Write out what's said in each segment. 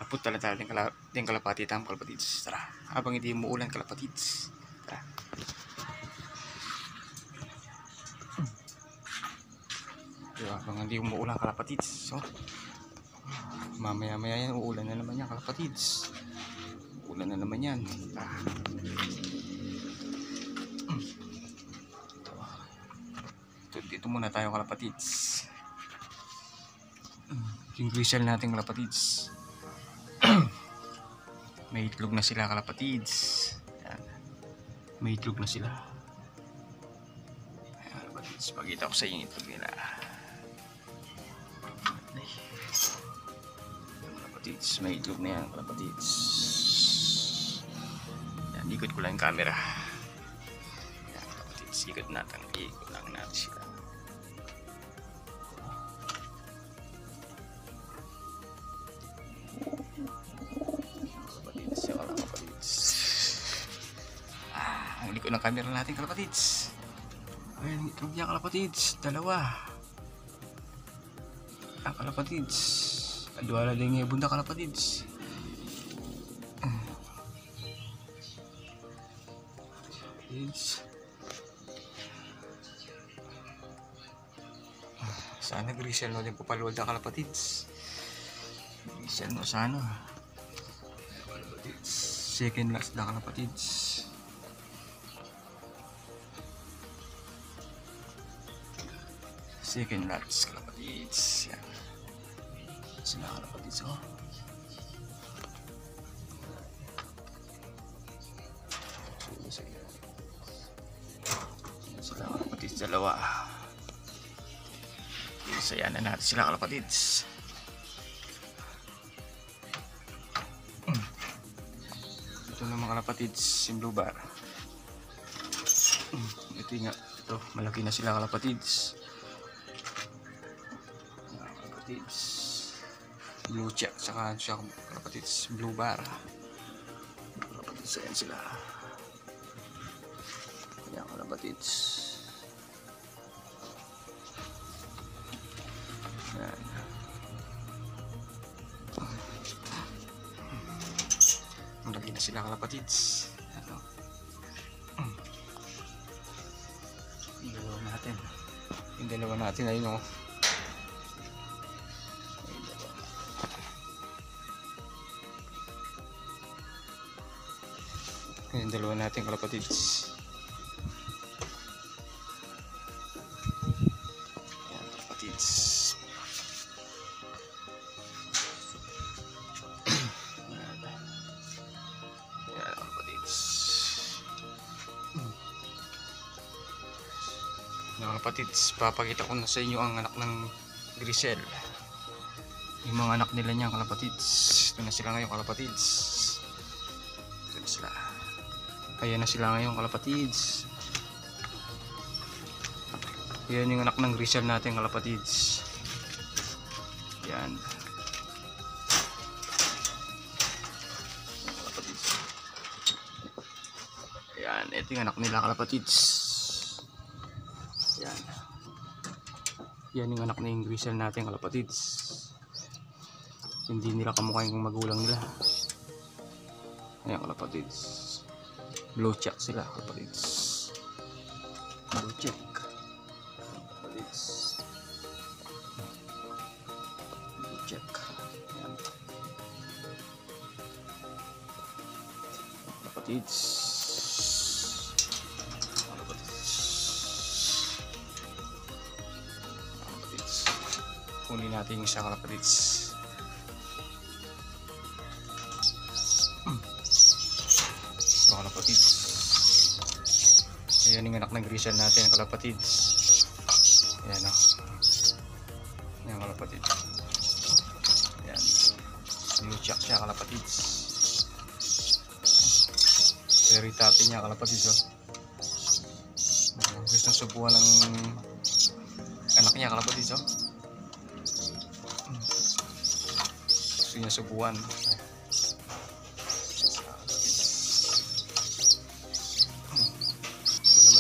Punta lang tayo din kalapati tam kalapatids. Tara, habang hindi umuulan kalapatids. Tara. Habang hindi umuulan kalapatids. So, mamaya-maya yan, uulan na naman yan kalapatids. Uulan na naman yan. Tara. Dito muna tayo kalapatids. Yung grisel natin kalapatids. May itlog na sila kalapatids. Ayan. May itlog na sila. Ayan, kalapatids. Pakita ko sa inyo itlog nila. Kalapatids. May itlog na yan kalapatids. Ayan, ikot ko lang yung camera. Ayan, kalapatids. Ikot natin. Ikot lang natin sila. Ang likod ng camera natin kalapatids. Ayan, itlog niya kalapatids. Dalawa. Kalapatids. Adwala din nga bunda kalapatids. Sana grisel no din po paluwal na kalapatids. Grisel no sana. Kalapatids. Second last na kalapatids. Second lots kalapatids. Yan. Sila kalapatids oh. Sila kalapatids dalawa. Isayan na natin sila kalapatids. Ito na mga kalapatids, yung blue bar. Ito nga, ito malaki na sila kalapatids. Blue check saka siya kalapatids blue bar. Kalapatids ayan sila. Ayan kalapatids. Ayan. Malaki na sila kalapatids. Ayan. Yung dalawa natin. Yung dalawa natin ayun o. Yung dalawa natin kalapatids. Ayan kalapatids. Ayan kalapatids. Ayan kalapatids. Papakita ko na sa inyo ang anak ng grisel. Yung mga anak nila niya kalapatids. Ito na sila ngayon kalapatids. Ito na sila. Ayan na sila ngayon kalapatids. Yan yung anak ng grisel natin kalapatids. Yan. Kalapatids. Yan. Ito yung anak nila kalapatids. Yan. Yan yung anak ng grisel natin kalapatids. Hindi nila kamukha yung magulang nila. Ayan kalapatids. Blue check sila kalapatids. Blue check kalapatids. Blue check. Ayan. Kalapatids. Kalapatids. Kalapatids. Kunin natin yung isa kalapatids. Kalapatids. Ayan yung anak ng grisel natin kalapatids. Ayan o. Ayan kalapatids. Ayan. Blue check siya kalapatids. Very tappy niya kalapatids o. Gusto subuhan ng anak niya kalapatids o. Gusto niya subuhan.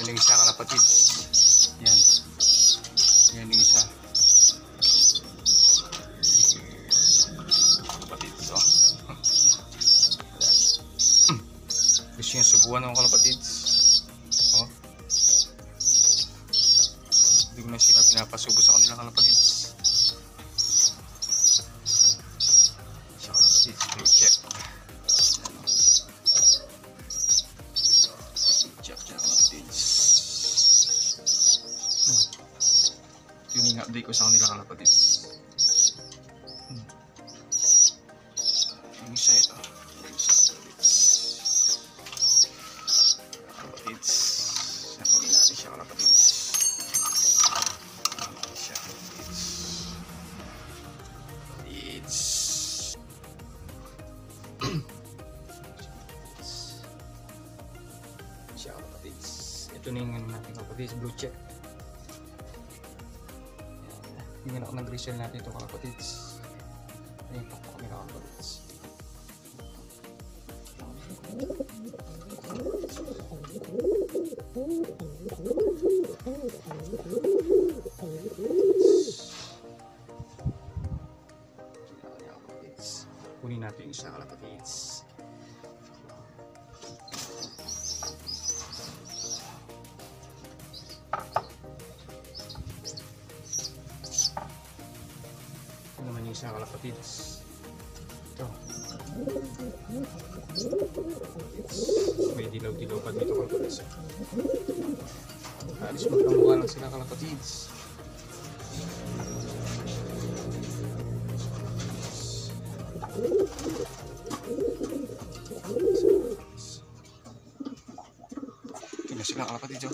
Yung isa kalapatids. Yan. Yan yung isa. Kalapatids. Oh. sinusubuan ako kalapatids. Oh. Hindi ko na sila pinapasubo sa kanila kalapatids. Siya kalapatids, blue check. Check siya kalapatids. Tuning update ko sa kanila kalapatids. Yung isa ito. Yung isa kalapatids. Napili natin siya kalapatids. Siya kalapatids. Siya kalapatids. Ito na yung ano natin kalapatids. Blue check. Tingnan ako ng grisel natin ito kalapatids. Ayun, takpo kami na kalapatids. Kunin natin yung isa kalapatids. Ito naman yung isa kalapatids. Ito. May dilaw-dilaw pa dito kalapatids. Alis magkamukha lang sila kalapatids. Ito na sila kalapatids.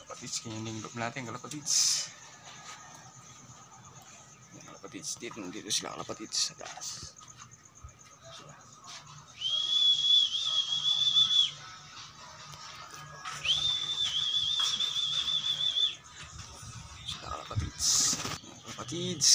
Kalapatids, kanyang loob natin kalapatids. Kalapatids, dito sila kalapatids sa taas. Sila kalapatids. Kalapatids.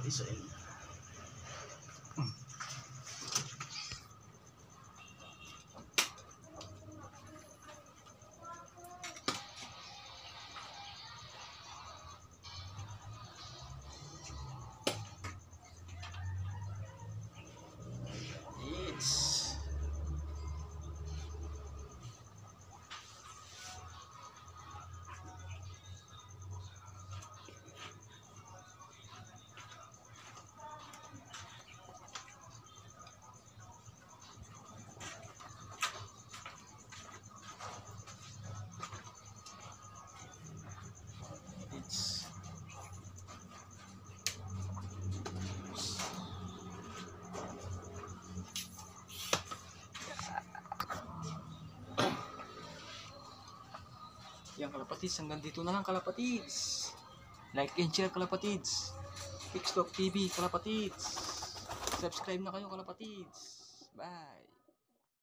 Isa-isa. Yan kalapatids, hanggang dito na lang kalapatids. Like and share kalapatids. Fixtalk TV kalapatids. Subscribe na kayo kalapatids. Bye.